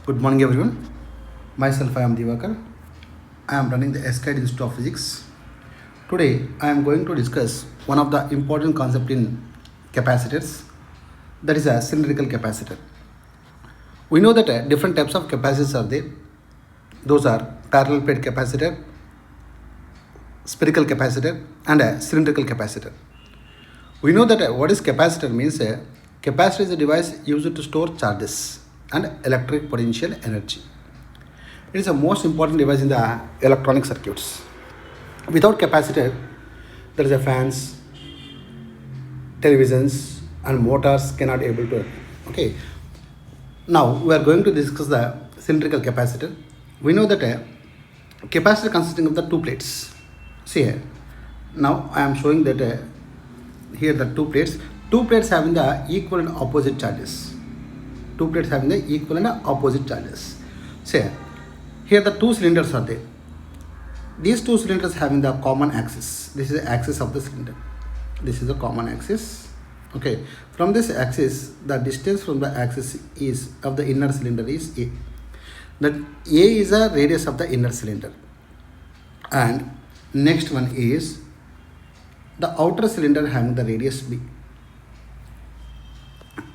Good morning, everyone. Myself, I am Divakar. I am running the SKID Institute of Physics. Today, I am going to discuss one of the important concepts in capacitors, that is a cylindrical capacitor. We know that different types of capacitors are there. Those are parallel plate capacitor, spherical capacitor, and a cylindrical capacitor. We know that what is capacitor means. Capacitor is a device used to store charges and electric potential energy. It is the most important device in the electronic circuits. Without capacitor, there is a fans, televisions, and motors cannot able to. Okay. Now we are going to discuss the cylindrical capacitor. We know that a capacitor consisting of the two plates. See here. Now I am showing that here the two plates having the equal and opposite charges. Two plates having the equal and opposite charges. Say here the two cylinders are there. These two cylinders having the common axis. This is the axis of the cylinder. This is the common axis. Okay. From this axis, the distance from the axis is of the inner cylinder is A. That A is a radius of the inner cylinder. And next one is the outer cylinder having the radius B.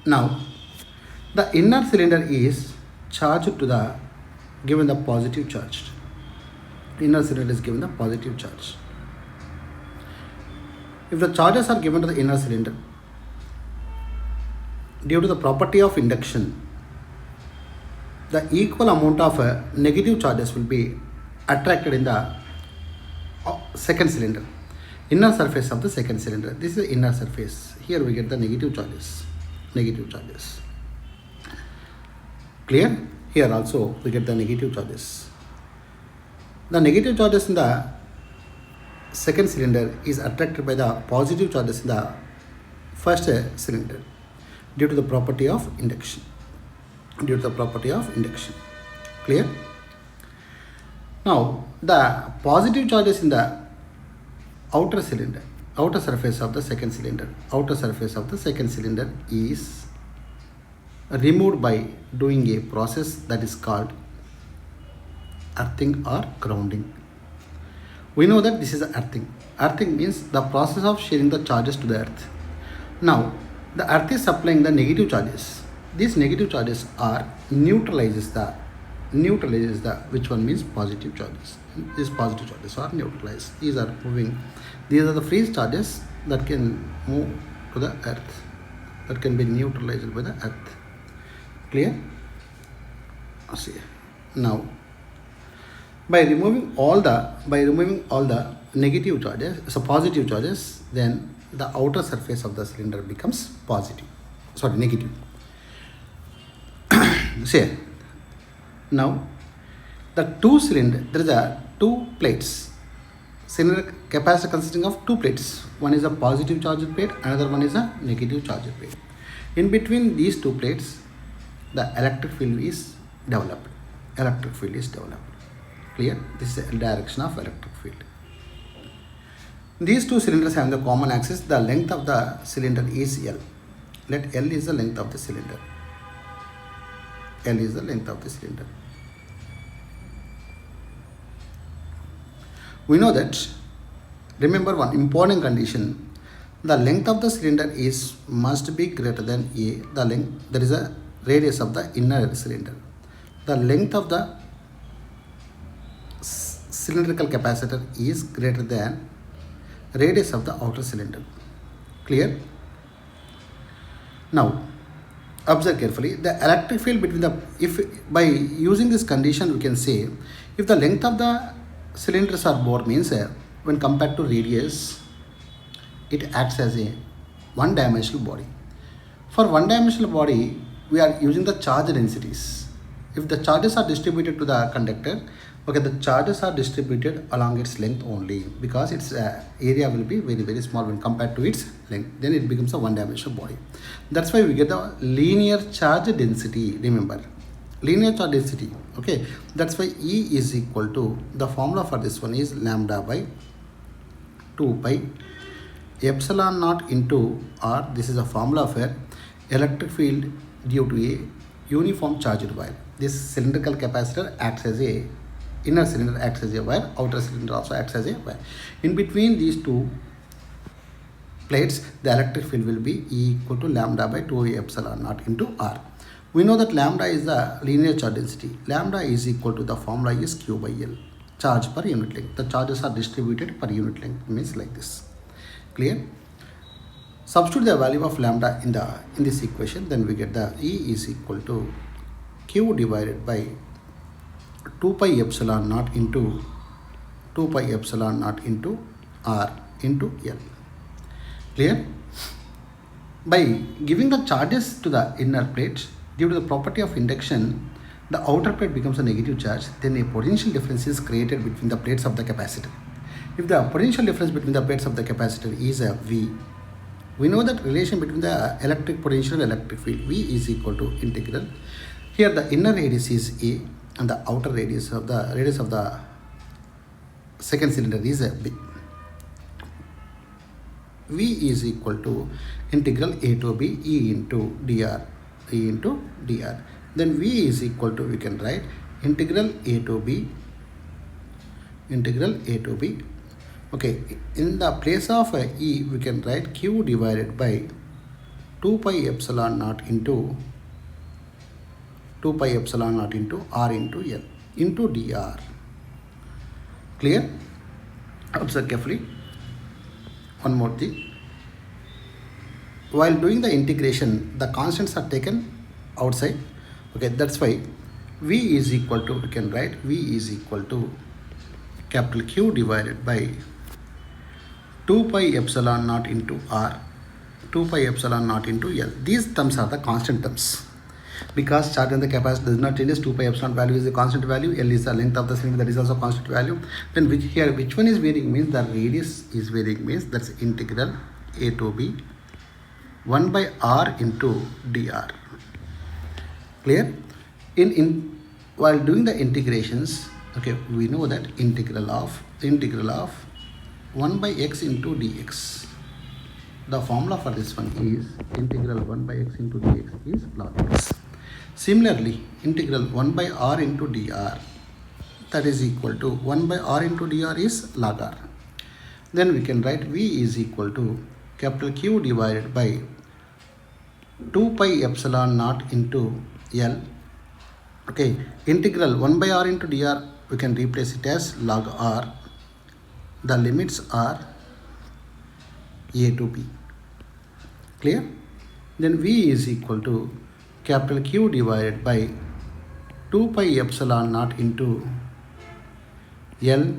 Now, the inner cylinder is charged to the given the positive charge. Inner cylinder is given the positive charge. If the charges are given to the inner cylinder, due to the property of induction, the equal amount of negative charges will be attracted in the second cylinder, inner surface of the second cylinder. This is the inner surface. Here we get the negative charges. Clear? Here also we get the negative charges. The negative charges in the second cylinder is attracted by the positive charges in the first cylinder due to the property of induction. Clear? Now the positive charges in the outer surface of the second cylinder is removed by doing a process that is called earthing or grounding. We know that this is earthing. Earthing means the process of sharing the charges to the earth. Now the earth is supplying the negative charges. These negative charges are neutralizes the which one means positive charges. These positive charges are neutralized. These are moving. These are the free charges that can move to the earth, that can be neutralized by the earth. Clear? See now, by removing all the negative charges, so positive charges, then the outer surface of the cylinder becomes negative. See now, the two cylinder, there is a two plates. Cylinder capacitor consisting of two plates. One is a positive charged plate, another one is a negative charged plate. In between these two plates, the electric field is developed. Clear? This is the direction of electric field. These two cylinders have the common axis. The length of the cylinder is L. Let L is the length of the cylinder. We know that, remember one important condition, the length of the cylinder must be greater than A. There is a radius of the inner cylinder. The length of the cylindrical capacitor is greater than radius of the outer cylinder. Clear? Now observe carefully. The electric field between by using this condition we can say, if the length of the cylinders are more means when compared to radius, it acts as a one-dimensional body. For one-dimensional body, we are using the charge densities. If the charges are distributed to the conductor, okay, the charges are distributed along its length only, because its area will be very, very small when compared to its length. Then it becomes a one-dimensional body. That's why we get the linear charge density. Remember, linear charge density. Okay, that's why E is equal to, the formula for this one is lambda by 2 pi epsilon naught into R. This is a formula for electric field due to a uniform charged wire. This cylindrical capacitor acts as a inner cylinder acts as a wire, outer cylinder also acts as a wire. In between these two plates, the electric field will be E equal to lambda by 2 epsilon naught into R. We know that lambda is the linear charge density. Lambda is equal to, the formula is Q by L, charge per unit length. The charges are distributed per unit length, means like this. Clear? Substitute the value of lambda in this equation, then we get the E is equal to Q divided by 2 pi epsilon naught into R into L. Clear? By giving the charges to the inner plate, due to the property of induction, the outer plate becomes a negative charge, then a potential difference is created between the plates of the capacitor. If the potential difference between the plates of the capacitor is a V, we know that relation between the electric potential and electric field, V is equal to integral. Here the inner radius is A and the outer radius of the second cylinder is a B. V is equal to integral A to B E into dr. Then V is equal to, we can write integral A to B. Okay, in the place of E, we can write Q divided by 2 pi epsilon naught into R into L into dr. Clear? Observe carefully. One more thing. While doing the integration, the constants are taken outside. Okay, that's why V is equal to, we can write V is equal to capital Q divided by 2 pi epsilon naught into R, 2 pi epsilon naught into L. These terms are the constant terms. Because charge in the capacitor does not change, 2 pi epsilon value is a constant value, L is the length of the cylinder, that is also constant value. Then which one is varying means the radius is varying, means that's integral A to B 1 by R into dr. Clear? While doing the integrations, okay, we know that integral of 1 by x into dx. The formula for this one is integral 1 by x into dx is log x. Similarly, integral 1 by r into dr, that is equal to 1 by r into dr is log r. Then we can write V is equal to capital Q divided by 2 pi epsilon naught into L. Okay, integral 1 by r into dr, we can replace it as log r. The limits are A to B. Clear? Then V is equal to capital Q divided by 2 pi epsilon naught into L.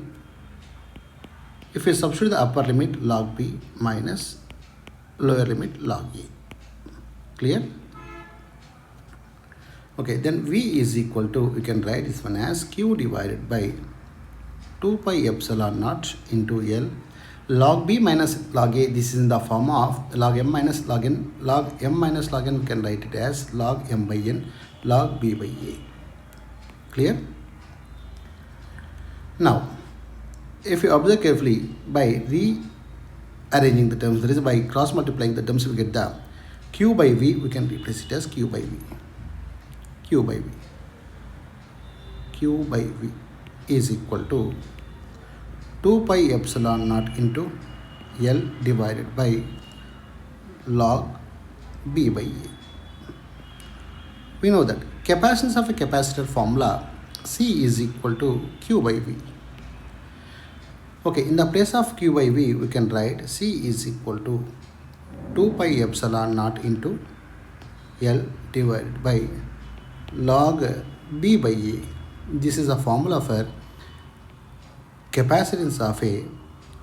If we substitute the upper limit log B minus lower limit log A. Clear? Okay, then V is equal to, we can write this one as Q divided by 2 pi epsilon naught into L. Log B minus log A, this is in the form of log M minus log N. Log M minus log N, we can write it as log M by N, log B by A. Clear? Now, if you observe carefully, by rearranging the terms, that is by cross multiplying the terms, we get the Q by V, we can replace it as Q by V. Q by V is equal to 2 pi epsilon naught into L divided by log B by A. We know that capacitance of a capacitor formula C is equal to Q by V. Okay, in the place of Q by V, we can write C is equal to 2 pi epsilon naught into L divided by log B by A. This is a formula for capacitance of a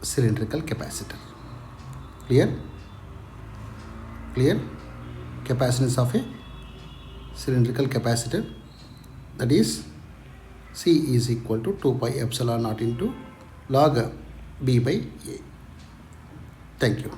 cylindrical capacitor. Clear? Clear? Capacitance of a cylindrical capacitor, that is C is equal to 2 pi epsilon naught into log B by A. Thank you.